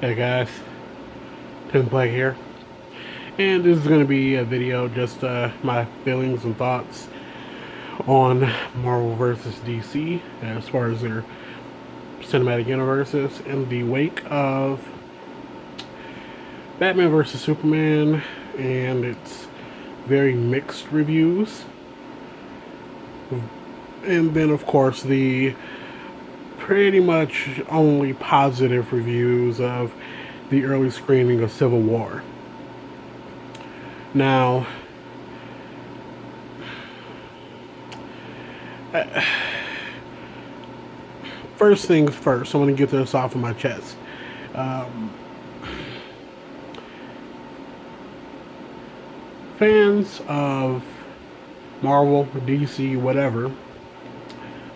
Hey guys, Tim Play here, and this is going to be a video just my feelings and thoughts on Marvel vs. DC as far as their cinematic universes in the wake of Batman vs. Superman and its very mixed reviews, and then of course the pretty much only positive reviews of the early screening of Civil War. Now, first things first, I want to get this off of my chest. Fans of Marvel, DC, whatever,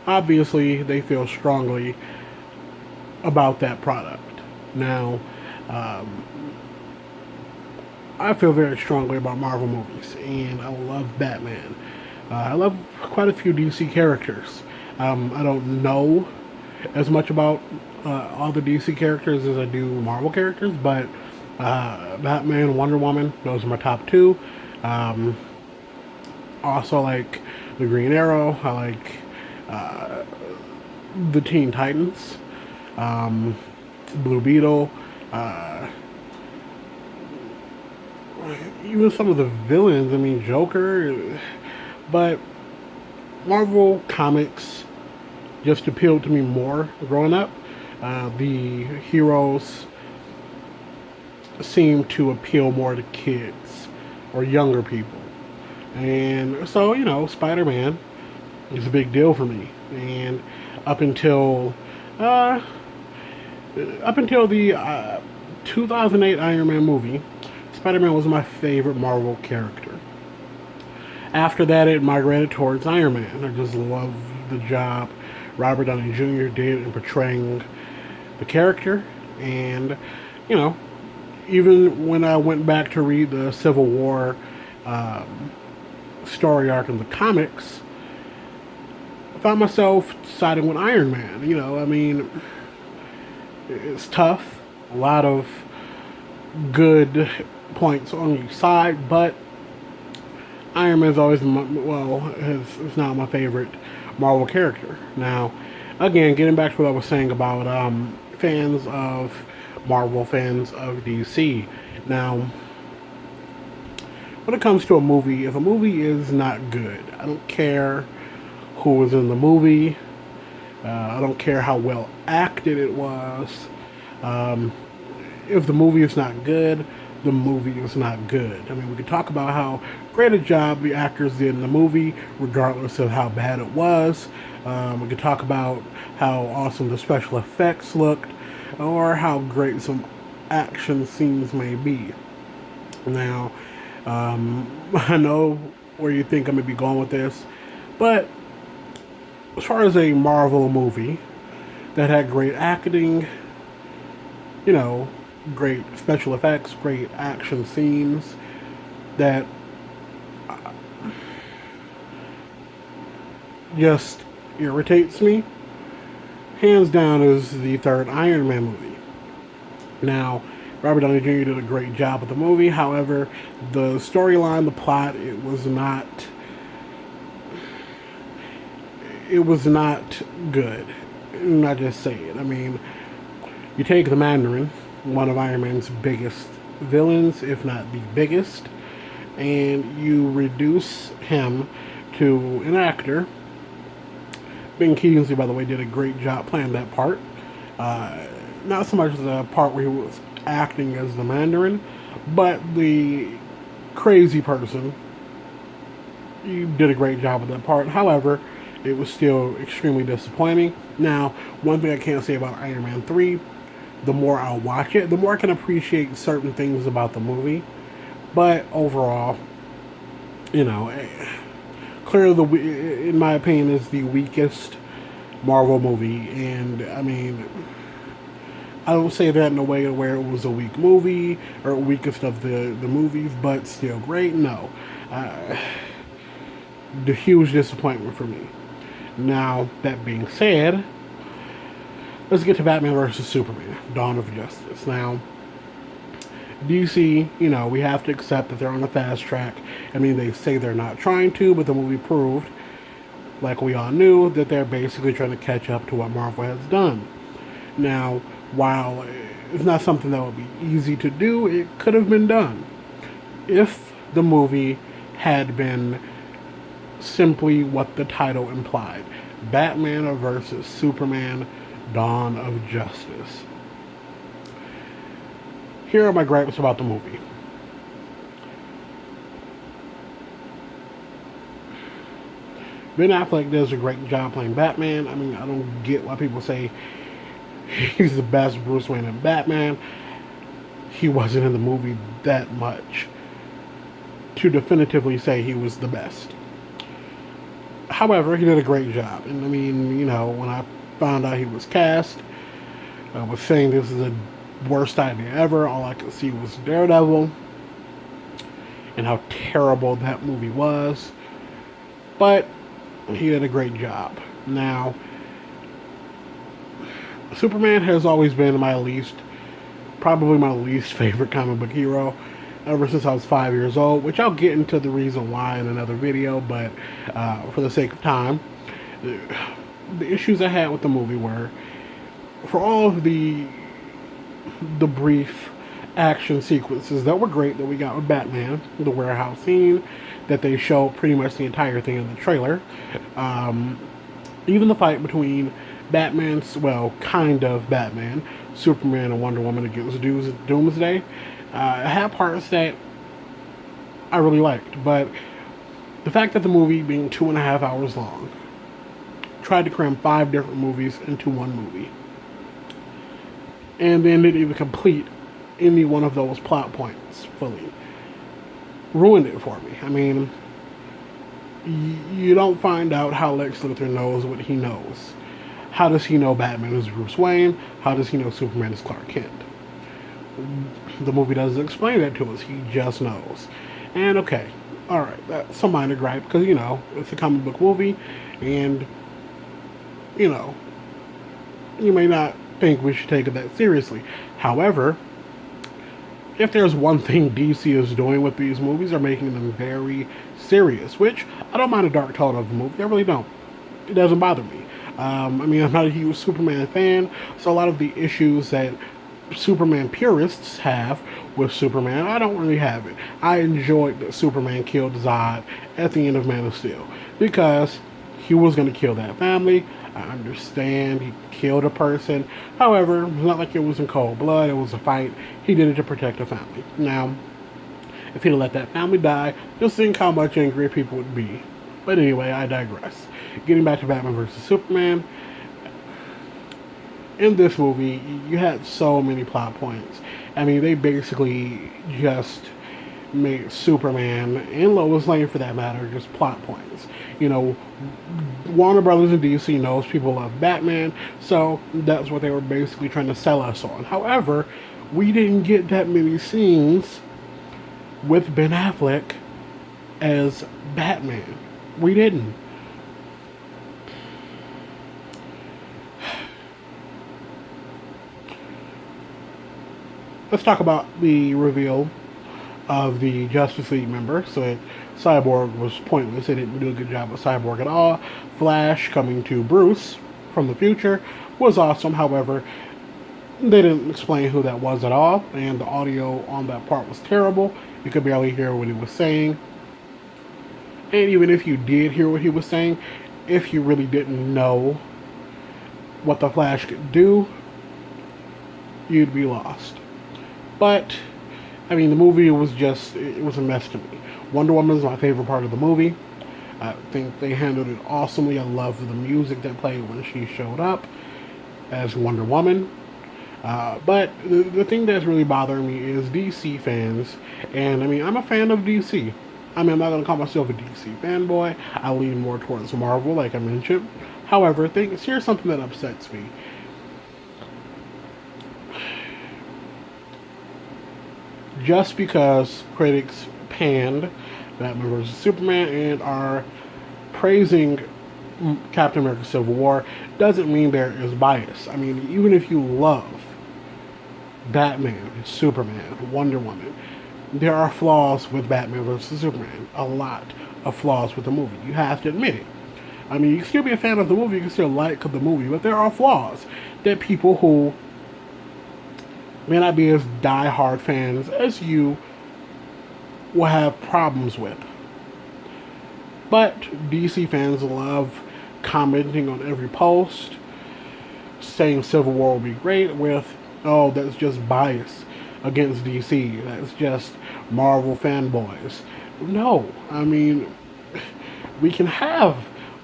obviously they feel strongly about that product. Now, I feel very strongly about Marvel movies, and I love Batman. I love quite a few DC characters. I don't know as much about all the DC characters as I do Marvel characters, but Batman, Wonder Woman, those are my top two. Also like the Green Arrow. I like the Teen Titans, Blue Beetle, even some of the villains. I mean, Joker. But Marvel comics just appealed to me more growing up. The heroes seem to appeal more to kids or younger people. And so, Spider-Man is a big deal for me. And up until uh, the 2008 Iron Man movie, Spider-Man was my favorite Marvel character. After that, it migrated towards Iron Man. I just love the job Robert Downey Jr. did in portraying the character. And, you know, even when I went back to read the Civil War story arc in the comics, I found myself siding with Iron Man. I mean, it's tough. A lot of good points on each side, but Iron Man's always is not my favorite Marvel character. Now, again, getting back to what I was saying about fans of Marvel, fans of DC. Now, when it comes to a movie, if a movie is not good, I don't care who was in the movie. I don't care how well acted it was. If the movie is not good, the movie is not good. I mean, we could talk about how great a job the actors did in the movie, regardless of how bad it was. We could talk about how awesome the special effects looked, or how great some action scenes may be. Now, I know where you think I'm going to be going with this, but as far as a Marvel movie that had great acting, great special effects, great action scenes, that just irritates me, hands down is the third Iron Man movie. Now, Robert Downey Jr. did a great job with the movie. However, the storyline, the plot, it was not good. Not just say it. I mean, you take the Mandarin, one of Iron Man's biggest villains, if not the biggest, and you reduce him to an actor. Ben Kingsley, by the way, did a great job playing that part. Not so much the part where he was acting as the Mandarin, but the crazy person. You did a great job with that part. However, it was still extremely disappointing. Now, one thing I can't say about Iron Man 3, the more I watch it, the more I can appreciate certain things about the movie. But overall, clearly, in my opinion, is the weakest Marvel movie. And, I mean, I don't say that in a way where it was a weak movie or weakest of the movies, but still great. No. The huge disappointment for me. Now, that being said, let's get to Batman versus Superman, Dawn of Justice. Now, DC, we have to accept that they're on the fast track. I mean, they say they're not trying to, but the movie proved, like we all knew, that they're basically trying to catch up to what Marvel has done. Now, while it's not something that would be easy to do, it could have been done if the movie had been simply what the title implied: Batman versus Superman, Dawn of Justice. Here are my gripes about the movie. Ben Affleck does a great job playing Batman. I mean, I don't get why people say he's the best Bruce Wayne in Batman. He wasn't in the movie that much to definitively say he was the best. However, he did a great job. And I mean, when I found out he was cast, I was saying this is the worst idea ever. All I could see was Daredevil and how terrible that movie was. But he did a great job. Now, Superman has always been probably my least favorite comic book hero ever since I was 5 years old, which I'll get into the reason why in another video, but for the sake of time, the issues I had with the movie were, for all of the brief action sequences that were great that we got with Batman, the warehouse scene that they show pretty much the entire thing in the trailer, even the fight between kind of Batman, Superman, and Wonder Woman against Doomsday, had parts that I really liked, but the fact that the movie, being 2.5 hours long, tried to cram 5 different movies into one movie, and then didn't even complete any one of those plot points fully, ruined it for me. I mean, you don't find out how Lex Luthor knows what he knows. How does he know Batman is Bruce Wayne? How does he know Superman is Clark Kent? The movie doesn't explain that to us. He just knows. And okay, alright, that's a minor gripe, because, it's a comic book movie, and, you may not think we should take it that seriously. However, if there's one thing DC is doing with these movies, are making them very serious, which I don't mind a dark tone of the movie. I really don't. It doesn't bother me. I'm not a huge Superman fan, so a lot of the issues that Superman purists have with Superman, I don't really have it. I enjoyed that Superman killed Zod at the end of Man of Steel, because he was going to kill that family. I understand he killed a person. However, it's not like it was in cold blood. It was a fight. He did it to protect the family. Now, if he'd let that family die, just think how much angrier people would be. But anyway, I digress. Getting back to Batman vs. Superman, in this movie, you had so many plot points. I mean, they basically just made Superman, and Lois Lane for that matter, just plot points. Warner Brothers and DC knows people love Batman, so that's what they were basically trying to sell us on. However, we didn't get that many scenes with Ben Affleck as Batman. We didn't. Let's talk about the reveal of the Justice League member. So Cyborg was pointless. They didn't do a good job with Cyborg at all. Flash coming to Bruce from the future was awesome. However, they didn't explain who that was at all, and the audio on that part was terrible. You could barely hear what he was saying. And even if you did hear what he was saying, if you really didn't know what the Flash could do, you'd be lost. But, I mean, the movie was it was a mess to me. Wonder Woman is my favorite part of the movie. I think they handled it awesomely. I love the music that played when she showed up as Wonder Woman. But the thing that's really bothering me is DC fans. And, I mean, I'm a fan of DC. I mean, I'm not going to call myself a DC fanboy. I lean more towards Marvel, like I mentioned. However, here's something that upsets me. Just because critics panned Batman vs. Superman and are praising Captain America Civil War doesn't mean there is bias. I mean, even if you love Batman, Superman, Wonder Woman, there are flaws with Batman versus Superman. A lot of flaws with the movie. You have to admit it. I mean, you can still be a fan of the movie, you can still like the movie, but there are flaws that people who may not be as die-hard fans as you will have problems with. But DC fans love commenting on every post, saying Civil War will be great with, oh, that's just bias against DC. That's just Marvel fanboys. No, I mean, we can have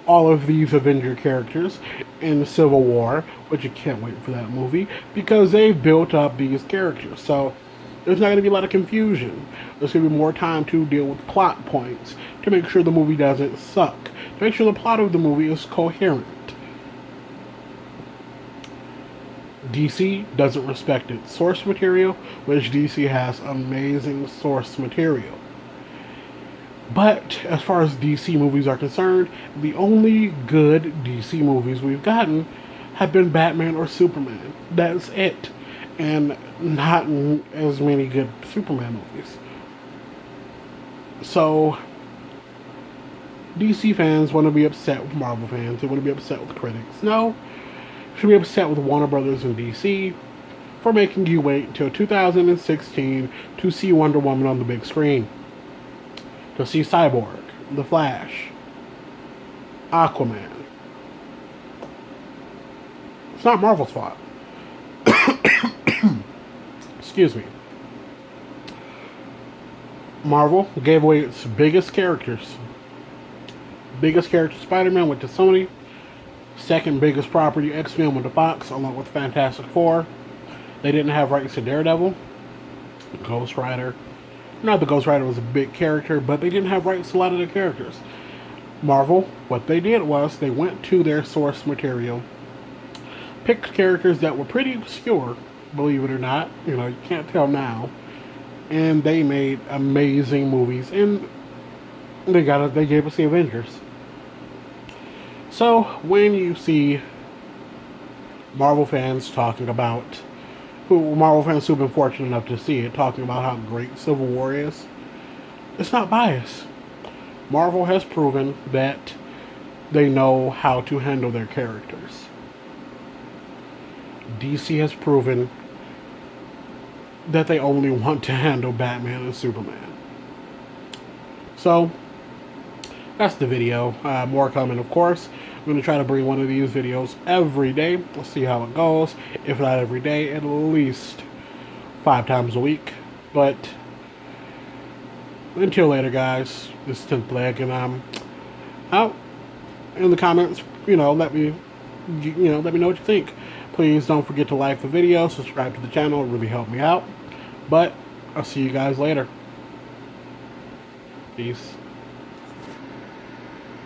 all of these Avenger characters in Civil War, which you can't wait for that movie, because they've built up these characters. So there's not going to be a lot of confusion. There's going to be more time to deal with plot points, to make sure the movie doesn't suck, to make sure the plot of the movie is coherent. DC doesn't respect its source material, which DC has amazing source material. But as far as DC movies are concerned, the only good DC movies we've gotten have been Batman or Superman. That's it. And not as many good Superman movies. So, DC fans want to be upset with Marvel fans. They want to be upset with critics. No. Should be upset with Warner Brothers and DC for making you wait until 2016 to see Wonder Woman on the big screen. To see Cyborg, The Flash, Aquaman. It's not Marvel's fault. Excuse me. Marvel gave away its biggest characters. Biggest character, Spider-Man, went to Sony. Second biggest property, X-Men, went to Fox, along with Fantastic Four. They didn't have rights to Daredevil, Ghost Rider. Not that Ghost Rider was a big character, but they didn't have rights to a lot of their characters. Marvel, what they did was they went to their source material, picked characters that were pretty obscure, believe it or not. You know, you can't tell now. And they made amazing movies, and they gave us the Avengers. So when you see Marvel fans talking about, Marvel fans who've been fortunate enough to see it, talking about how great Civil War is, it's not bias. Marvel has proven that they know how to handle their characters. DC has proven that they only want to handle Batman and Superman. So, that's the video. More coming, of course. I'm going to try to bring one of these videos every day. We'll see how it goes. If not every day, at least 5 times a week. But until later, guys. This is 10th Leg, and I'm out. In the comments, let me know what you think. Please don't forget to like the video, subscribe to the channel. It really helped me out. But I'll see you guys later. Peace.